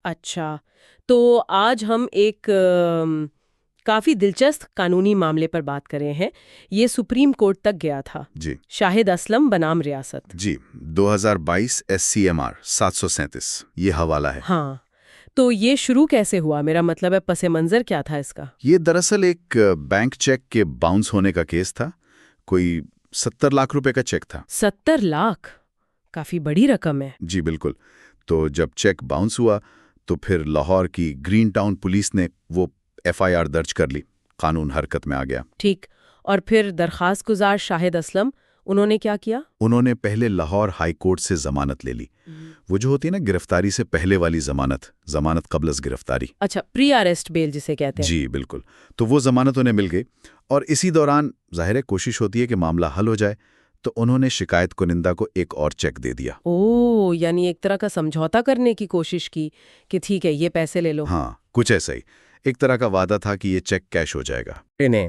اچھا، تو آج ہم ایک کافی دلچسپ قانونی معاملے پر بات کر رہے ہیں۔ یہ سپریم کورٹ تک گیا تھا۔ جی شاہد اسلم بنام ریاست۔ جی 2022 SCMR 737 یہ حوالہ ہے۔ ہاں، تو یہ شروع کیسے ہوا؟ میرا مطلب ہے پس منظر کیا تھا اس کا؟ یہ دراصل ایک بینک چیک کے باؤنس ہونے کا کیس تھا۔ کوئی 70 لاکھ روپے کا چیک تھا۔ 70 لاکھ کافی بڑی رقم ہے۔ جی بالکل۔ تو جب چیک باؤنس ہوا تو پھر لاہور کی گرین ٹاؤن پولیس نے وہ FIR درج کر لی۔ قانون حرکت میں آ گیا۔ ٹھیک، اور پھر درخواست گزار شاہد اسلم انہوں نے کیا کیا؟ انہوں نے پہلے لاہور ہائی کورٹ سے ضمانت لے لی۔ وہ جو ہوتی ہے نا گرفتاری سے پہلے والی ضمانت قبل از گرفتاری۔ اچھا، پری اریسٹ بیل جسے کہتے ہیں۔ جی بالکل۔ تو وہ ضمانت انہیں مل گئی، اور اسی دوران ظاہر کوشش ہوتی ہے کہ معاملہ حل ہو جائے، تو انہوں نے شکایت کنندہ کو ایک اور چیک دے دیا۔ یعنی ایک طرح کا سمجھوتا کرنے کی کوشش کی کہ ٹھیک ہے یہ پیسے لے لو۔ ہاں، کچھ ایسا ہی۔ ایک طرح کا وعدہ تھا کہ یہ چیک کیش ہو جائے گا۔ انہیں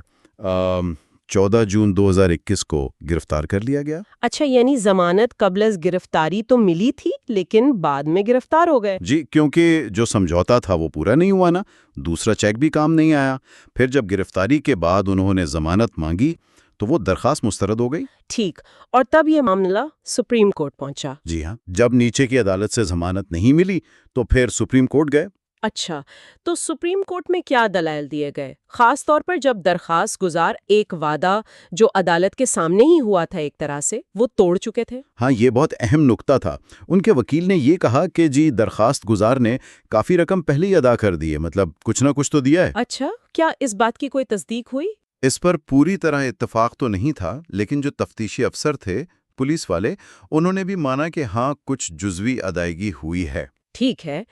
14 جون 2021 کو گرفتار کر لیا گیا۔ اچھا، یعنی ضمانت قبل از گرفتاری تو ملی تھی لیکن بعد میں گرفتار ہو گئے۔ جی، کیونکہ جو سمجھوتا تھا وہ پورا نہیں ہوا نا، دوسرا چیک بھی کام نہیں آیا۔ پھر جب گرفتاری کے بعد انہوں نے ضمانت مانگی تو وہ درخواست مسترد ہو گئی۔ ٹھیک، اور تب یہ معاملہ سپریم کورٹ پہنچا۔ جی ہاں، جب نیچے کی عدالت سے ضمانت نہیں ملی تو پھر سپریم کورٹ گئے۔ اچھا، تو سپریم کورٹ میں کیا دلائل دیے گئے، خاص طور پر جب درخواست گزار ایک وعدہ جو عدالت کے سامنے ہی ہوا تھا ایک طرح سے وہ توڑ چکے تھے؟ ہاں، یہ بہت اہم نکتہ تھا۔ ان کے وکیل نے یہ کہا کہ جی درخواست گزار نے کافی رقم پہلے ہی ادا کر دی ہے، مطلب کچھ نہ کچھ تو دیا ہے۔ اچھا، کیا اس بات کی کوئی تصدیق ہوئی؟ اس پر پوری طرح اتفاق تو نہیں تھا، لیکن جو تفتیشی افسر تھے پولیس والے، انہوں نے بھی مانا کہ ہاں کچھ جزوی ادائیگی ہوئی ہے۔ ٹھیک ہے،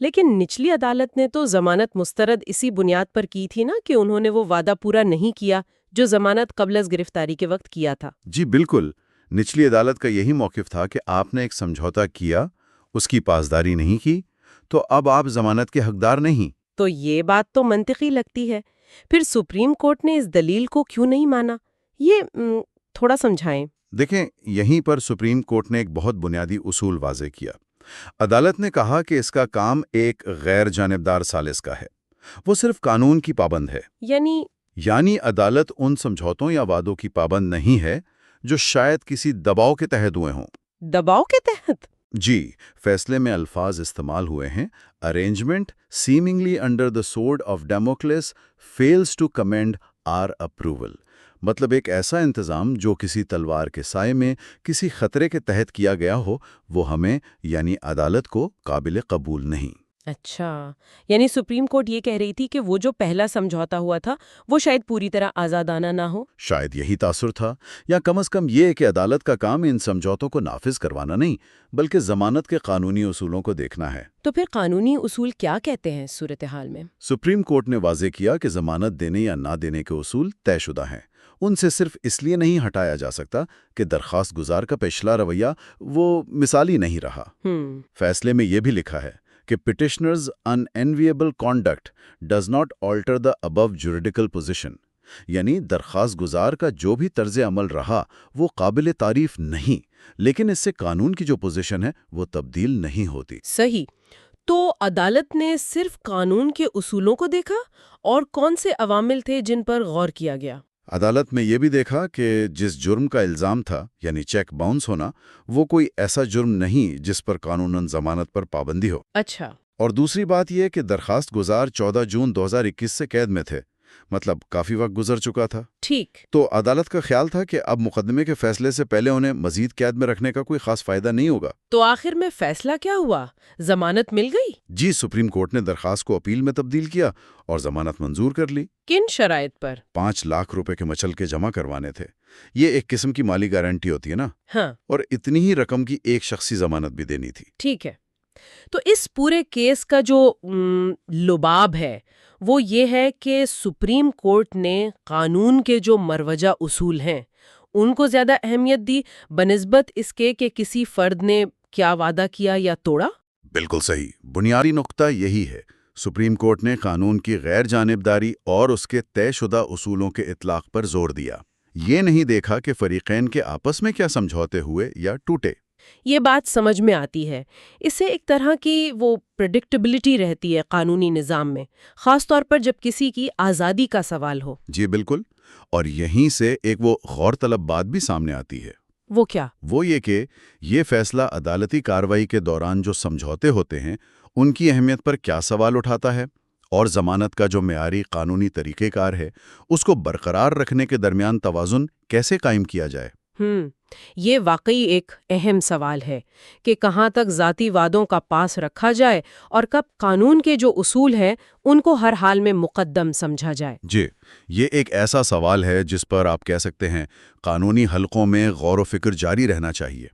لیکن نچلی عدالت نے تو ضمانت مسترد اسی بنیاد پر کی تھی نا کہ انہوں نے وہ وعدہ پورا نہیں کیا جو ضمانت قبل از گرفتاری کے وقت کیا تھا۔ جی بالکل، نچلی عدالت کا یہی موقف تھا کہ آپ نے ایک سمجھوتا کیا، اس کی پاسداری نہیں کی، تو اب آپ ضمانت کے حقدار نہیں۔ تو یہ بات تو منطقی لگتی ہے، پھر سپریم کورٹ نے اس دلیل کو کیوں نہیں مانا؟ یہ تھوڑا سمجھائیں۔ دیکھیں، یہیں پر سپریم کورٹ نے ایک بہت بنیادی اصول واضح کیا۔ عدالت نے کہا کہ اس کا کام ایک غیر جانبدار ثالث کا ہے، وہ صرف قانون کی پابند ہے۔ یعنی عدالت ان سمجھوتوں یا وعدوں کی پابند نہیں ہے جو شاید کسی دباؤ کے تحت ہوئے ہوں۔ دباؤ کے تحت؟ جی، فیصلے میں الفاظ استعمال ہوئے ہیں: arrangement seemingly under the sword of Damocles fails to command our approval, مطلب ایک ایسا انتظام جو کسی تلوار کے سائے میں کسی خطرے کے تحت کیا گیا ہو، وہ ہمیں یعنی عدالت کو قابل قبول نہیں۔ اچھا، یعنی سپریم کورٹ یہ کہہ رہی تھی کہ وہ جو پہلا سمجھوتا ہوا تھا وہ شاید پوری طرح آزادانہ نہ ہو۔ شاید یہی تاثر تھا، یا کم از کم یہ کہ عدالت کا کام ان سمجھوتوں کو نافذ کروانا نہیں بلکہ ضمانت کے قانونی اصولوں کو دیکھنا ہے۔ تو پھر قانونی اصول کیا کہتے ہیں اس صورتحال میں؟ سپریم کورٹ نے واضح کیا کہ ضمانت دینے یا نہ دینے کے اصول طے شدہ ہیں۔ ان سے صرف اس لیے نہیں ہٹایا جا سکتا کہ درخواست گزار کا پچھلا رویہ وہ مثالی نہیں رہا۔ فیصلے میں یہ بھی لکھا ہے کہ petitioner's unenviable conduct does not alter the above juridical position، یعنی درخواست گزار کا جو بھی طرز عمل رہا وہ قابل تعریف نہیں، لیکن اس سے قانون کی جو پوزیشن ہے وہ تبدیل نہیں ہوتی۔ صحیح، تو عدالت نے صرف قانون کے اصولوں کو دیکھا، اور کون سے عوامل تھے جن پر غور کیا گیا؟ عدالت میں یہ بھی دیکھا کہ جس جرم کا الزام تھا یعنی چیک باؤنس ہونا، وہ کوئی ایسا جرم نہیں جس پر قانوناً ضمانت پر پابندی ہو۔ اچھا، اور دوسری بات یہ کہ درخواست گزار 14 جون 2021 سے قید میں تھے، مطلب کافی وقت گزر چکا تھا۔ ٹھیک، تو عدالت کا خیال تھا کہ اب مقدمے کے فیصلے سے پہلے انہیں مزید قید میں رکھنے کا کوئی خاص فائدہ نہیں ہوگا۔ تو آخر میں فیصلہ کیا ہوا؟ ضمانت مل گئی؟ جی، سپریم کورٹ نے درخواست کو اپیل میں تبدیل کیا اور ضمانت منظور کر لی۔ کن شرائط پر؟ 5 لاکھ روپے کے مچل کے جمع کروانے تھے۔ یہ ایک قسم کی مالی گارنٹی ہوتی ہے نا، ہاں، اور اتنی ہی رقم کی ایک شخصی ضمانت بھی دینی تھی۔ ٹھیک ہے، تو اس پورے کیس کا جو لباب ہے وہ یہ ہے کہ سپریم کورٹ نے قانون کے جو مروجہ اصول ہیں ان کو زیادہ اہمیت دی بنسبت اس کے کہ کسی فرد نے کیا وعدہ کیا یا توڑا؟ بالکل صحیح، بنیادی نقطہ یہی ہے۔ سپریم کورٹ نے قانون کی غیر جانبداری اور اس کے طے شدہ اصولوں کے اطلاق پر زور دیا۔ یہ نہیں دیکھا کہ فریقین کے آپس میں کیا سمجھوتے ہوئے یا ٹوٹے۔ یہ بات سمجھ میں آتی ہے۔ اس سے ایک طرح کی وہ پریڈکٹیبلٹی رہتی ہے قانونی نظام میں، خاص طور پر جب کسی کی آزادی کا سوال ہو۔ جی بالکل، اور یہیں سے ایک وہ غور طلب بات بھی سامنے آتی ہے۔ وہ کیا؟ وہ یہ کہ یہ فیصلہ عدالتی کارروائی کے دوران جو سمجھوتے ہوتے ہیں ان کی اہمیت پر کیا سوال اٹھاتا ہے، اور ضمانت کا جو معیاری قانونی طریقہ کار ہے اس کو برقرار رکھنے کے درمیان توازن کیسے قائم کیا جائے۔ یہ واقعی ایک اہم سوال ہے کہ کہاں تک ذاتی وعدوں کا پاس رکھا جائے اور کب قانون کے جو اصول ہیں ان کو ہر حال میں مقدم سمجھا جائے۔ جی، یہ ایک ایسا سوال ہے جس پر آپ کہہ سکتے ہیں قانونی حلقوں میں غور و فکر جاری رہنا چاہیے۔